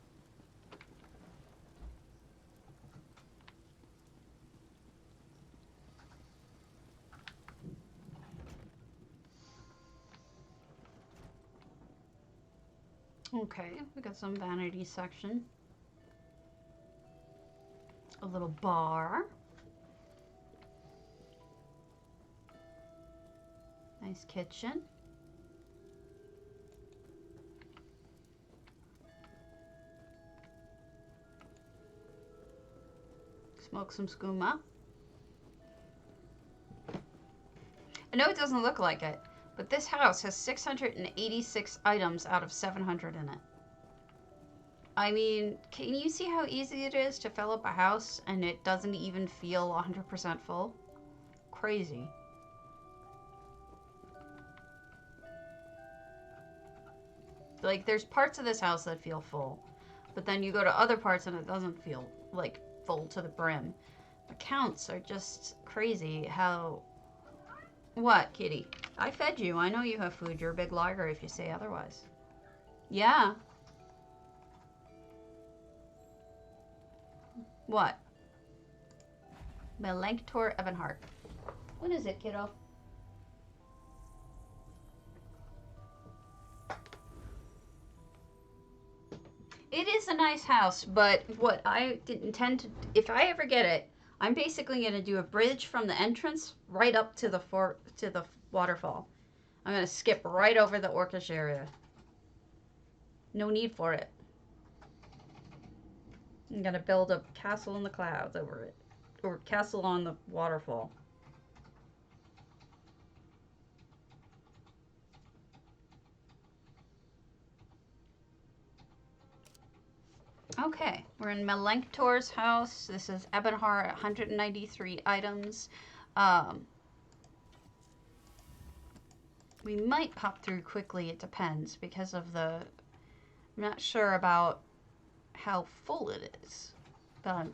Okay, we got some vanity section. A little bar. Nice kitchen. Smoke some skooma. I know it doesn't look like it, but this house has 686 items out of 700 in it. I mean, can you see how easy it is to fill up a house and it doesn't even feel 100% full? Crazy. Like, there's parts of this house that feel full, but then you go to other parts and it doesn't feel, like, full to the brim. The counts are just crazy how... What, kitty? I fed you. I know you have food. You're a big liar if you say otherwise. Yeah. What? Melanchthor Ebenhart. What is it, kiddo? It is a nice house, but what I intend to... If I ever get it, I'm basically going to do a bridge from the entrance right up to the waterfall. I'm going to skip right over the orcish area. No need for it. I'm going to build a castle in the clouds over it. Or castle on the waterfall. Okay, we're in Melanchthor's house. This is Ebenhart, 193 items. We might pop through quickly, it depends, because of the... I'm not sure about how full it is. But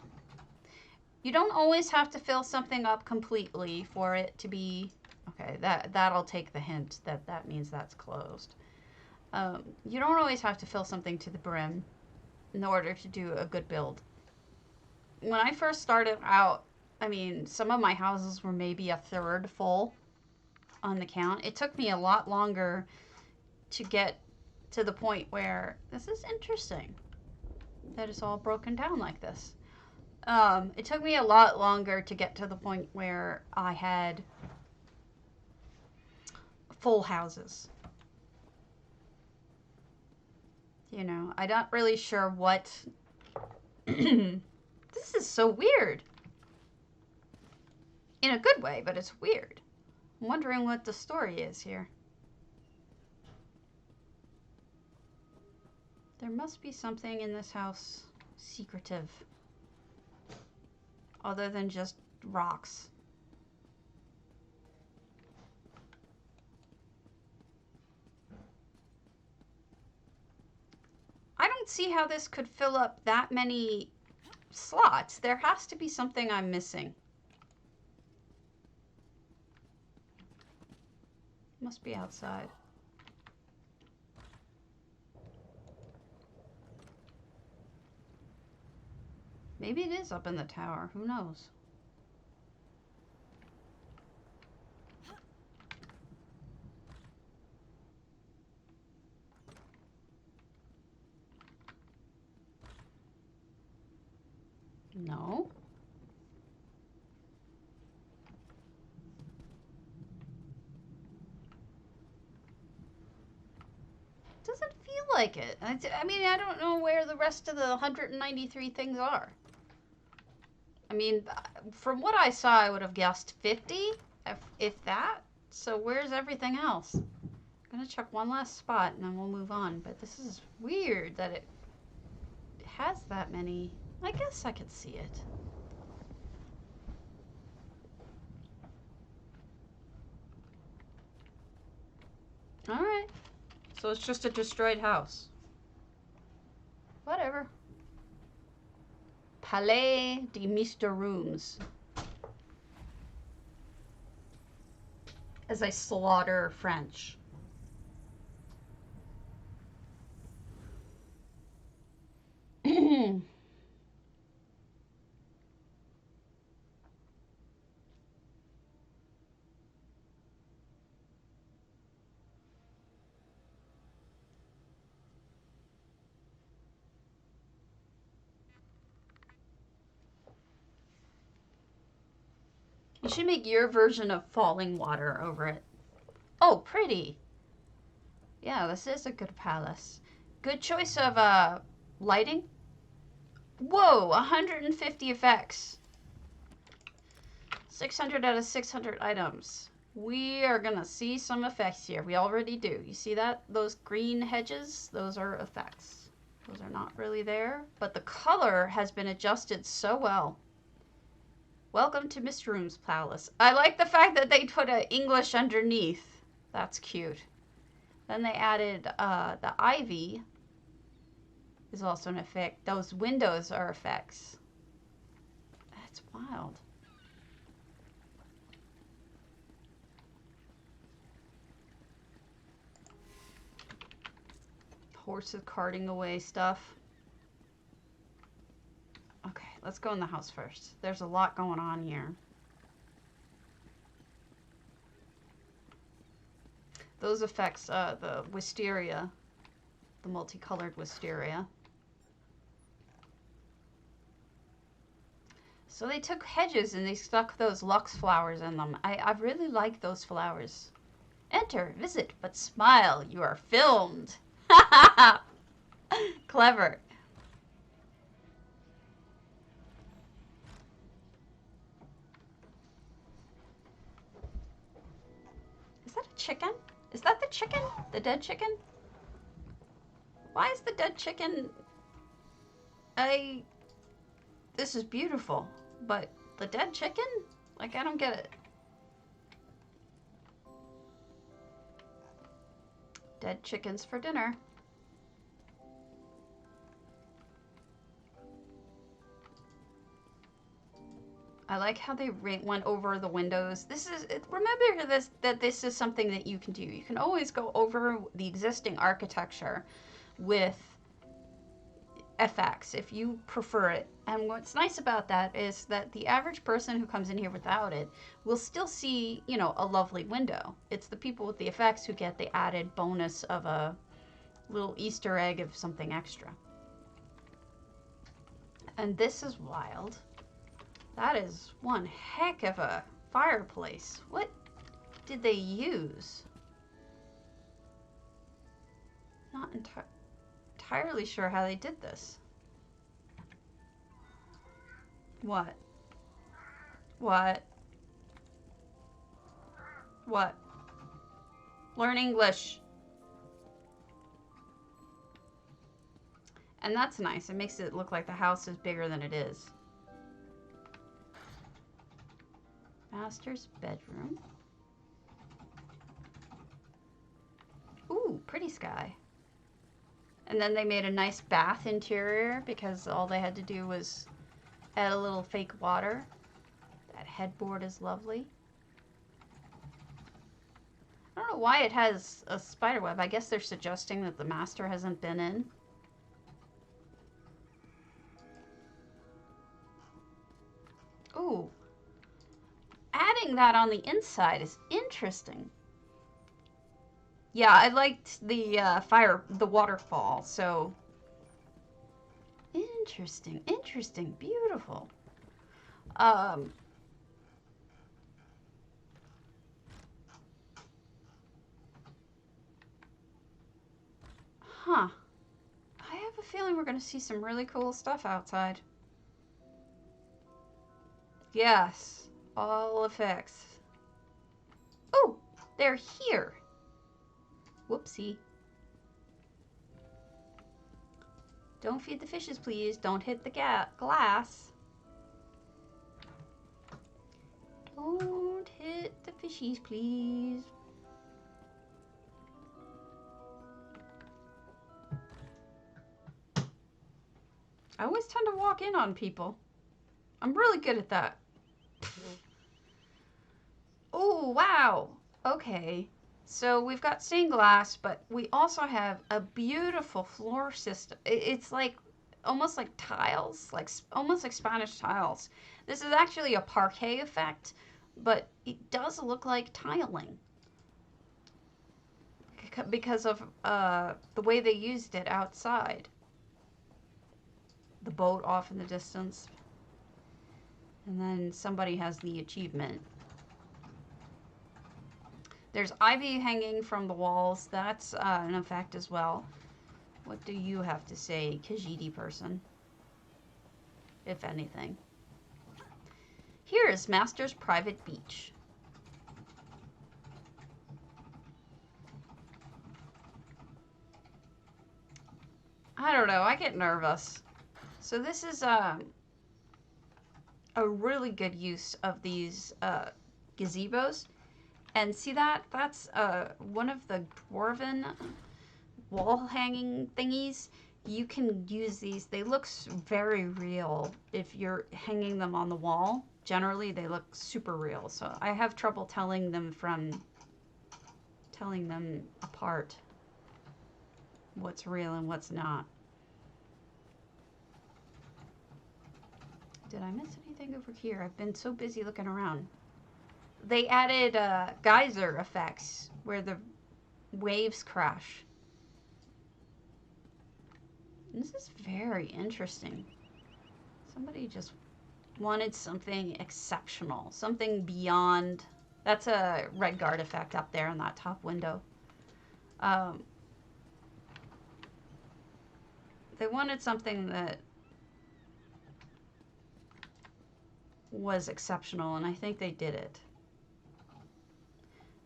you don't always have to fill something up completely for it to be... Okay, that'll take the hint that that means that's closed. You don't always have to fill something to the brim in order to do a good build. When I first started out, I mean, some of my houses were maybe a third full on the count. It took me a lot longer to get to the point where this is interesting that it's all broken down like this. It took me a lot longer to get to the point where I had full houses. You know, I'm not really sure what... This is so weird. In a good way, but it's weird. I'm wondering what the story is here. There must be something in this house secretive. Other than just rocks. I don't see how this could fill up that many slots. There has to be something I'm missing. Must be outside. Maybe it is up in the tower. Who knows? No. Doesn't feel like it. I mean, I don't know where the rest of the 193 things are. I mean, from what I saw, I would have guessed 50, if that. So where's everything else? I'm gonna check one last spot and then we'll move on. But this is weird that it has that many. I guess I could see it. Alright. So it's just a destroyed house. Whatever. Palais de Mr. Rooms. As I slaughter French. You should make your version of falling water over it. Oh, pretty. Yeah, this is a good palace. Good choice of lighting. Whoa, 150 effects. 600 out of 600 items. We are gonna see some effects here. We already do. You see that? Those green hedges? Those are effects. Those are not really there. But the color has been adjusted so well. Welcome to Miss Room's Palace. I like the fact that they put an English underneath. That's cute. Then they added the ivy is also an effect. Those windows are effects. That's wild. Horses carting away stuff. Okay, let's go in the house first. There's a lot going on here. Those effects, the wisteria, the multicolored wisteria. So they took hedges and they stuck those lux flowers in them. I really like those flowers. Enter, visit, but smile. You are filmed. Clever. Is that a chicken? Is that the chicken? The dead chicken? Why is the dead chicken... This is beautiful, but the dead chicken? Like, I don't get it. Dead chickens for dinner. I like how they went over the windows. Remember that this is something that you can do. You can always go over the existing architecture with FX if you prefer it. And what's nice about that is that the average person who comes in here without it will still see, you know, a lovely window. It's the people with the effects who get the added bonus of a little Easter egg of something extra. And this is wild. That is one heck of a fireplace. What did they use? Not entirely sure how they did this. What? What? What? Learn English. And that's nice. It makes it look like the house is bigger than it is. Master's bedroom. Ooh, pretty sky. And then they made a nice bath interior because all they had to do was add a little fake water. That headboard is lovely. I don't know why it has a spider web. I guess they're suggesting that the master hasn't been in. Ooh. Adding that on the inside is interesting. Yeah, I liked the the waterfall, so interesting, interesting, beautiful. Huh. I have a feeling we're going to see some really cool stuff outside. Yes, all effects. Oh, they're here. Whoopsie. Don't feed the fishes, please. Don't hit the glass. Don't hit the fishies, please. I always tend to walk in on people. I'm really good at that. Oh, wow. Okay. So we've got stained glass, but we also have a beautiful floor system. It's like almost like tiles, almost like Spanish tiles. This is actually a parquet effect, but it does look like tiling because of the way they used it outside. The boat off in the distance. And then somebody has the achievement. There's ivy hanging from the walls. That's an effect as well. What do you have to say, Khajiit person? If anything. Here is Master's private beach. I don't know. I get nervous. So this is a really good use of these gazebos. And see that? That's one of the dwarven wall hanging thingies. You can use these. They look very real if you're hanging them on the wall. Generally, they look super real. So I have trouble telling them apart. What's real and what's not. Did I miss anything over here? I've been so busy looking around. They added geyser effects where the waves crash. This is very interesting. Somebody just wanted something exceptional, something beyond. That's a red guard effect up there in that top window. They wanted something that was exceptional, and I think they did it.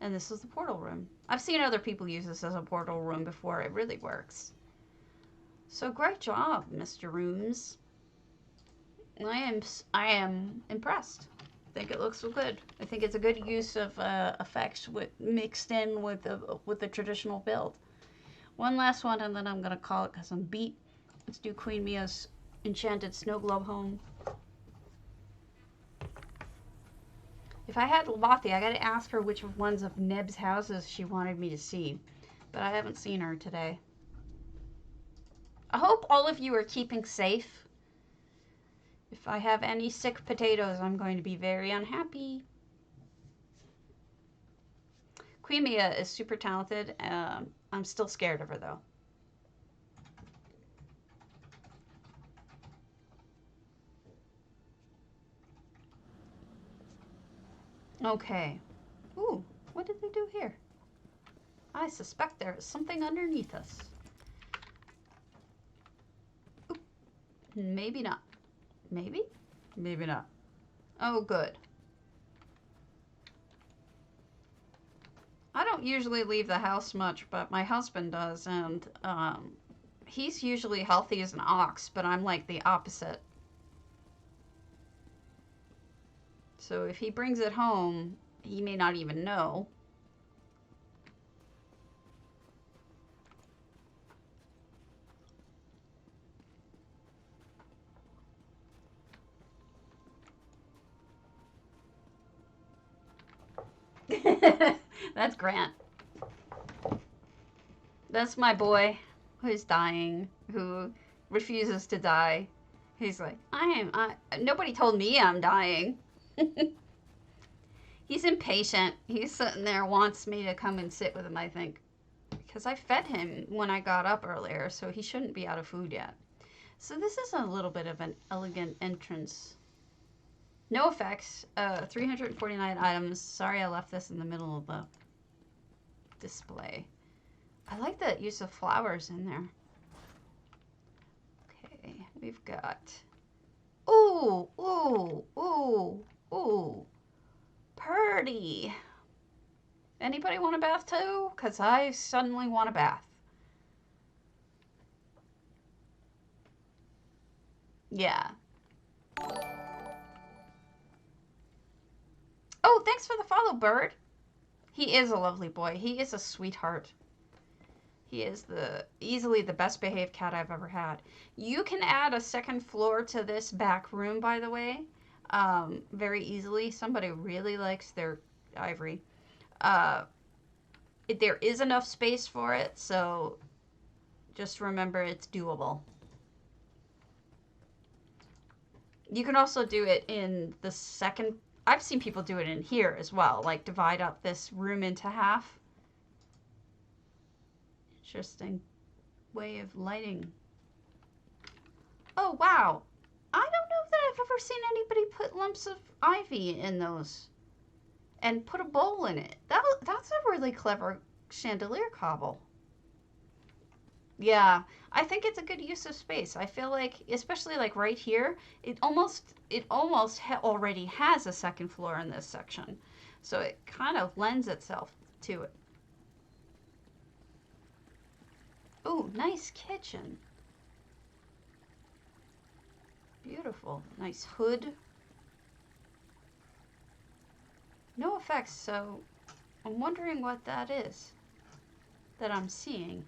And this is the portal room. I've seen other people use this as a portal room before. It really works. So great job, Mr. Rooms. I am impressed. I think it looks so good. I think it's a good use of effects mixed in with the traditional build. One last one, and then I'm gonna call it because I'm beat. Let's do Queen Mia's Enchanted Snow Globe Home. If I had Velothi, I gotta ask her which ones of Neb's houses she wanted me to see. But I haven't seen her today. I hope all of you are keeping safe. If I have any sick potatoes, I'm going to be very unhappy. Queen Mia is super talented. I'm still scared of her, though. Okay. Ooh, what did they do here? I suspect there is something underneath us. Oop. Maybe not. Maybe? Maybe not. Oh, good. I don't usually leave the house much, but my husband does, and he's usually healthy as an ox, but I'm like the opposite. So if he brings it home, he may not even know. That's Grant. That's my boy who's dying, who refuses to die. He's like, nobody told me I'm dying. He's impatient. He's sitting there, wants me to come and sit with him, I think. Because I fed him when I got up earlier, so he shouldn't be out of food yet. So this is a little bit of an elegant entrance. No effects. 349 items. Sorry I left this in the middle of the display. I like the use of flowers in there. Okay, we've got... Ooh, ooh, ooh, ooh. Purdy. Anybody want a bath too? Because I suddenly want a bath. Yeah. Oh, thanks for the follow, Bird. He is a lovely boy. He is a sweetheart. He is easily the best behaved cat I've ever had. You can add a second floor to this back room, by the way, very easily. Somebody really likes their ivory. There is enough space for it, so just remember it's doable. You can also do it in the second... I've seen people do it in here as well, like divide up this room into half. Interesting way of lighting. Oh, wow. I don't know that I've ever seen anybody put lumps of ivy in those and put a bowl in it. That's a really clever chandelier cobble. Yeah, I think it's a good use of space. I feel like, especially like right here, it almost already has a second floor in this section. So it kind of lends itself to it. Ooh, nice kitchen. Beautiful. Nice hood. No effects, so I'm wondering what that is that I'm seeing.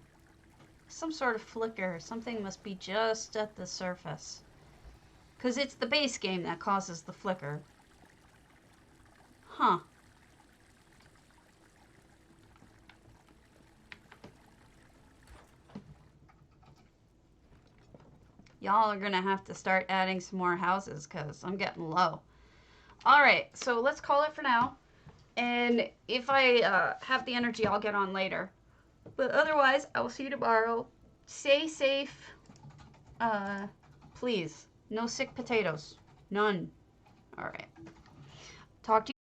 Some sort of flicker. Something must be just at the surface. Because it's the base game that causes the flicker. Huh. Y'all are going to have to start adding some more houses because I'm getting low. Alright, so let's call it for now. And if I have the energy, I'll get on later. But otherwise, I will see you tomorrow. Stay safe. Please. No sick potatoes. None. Alright. Talk to you.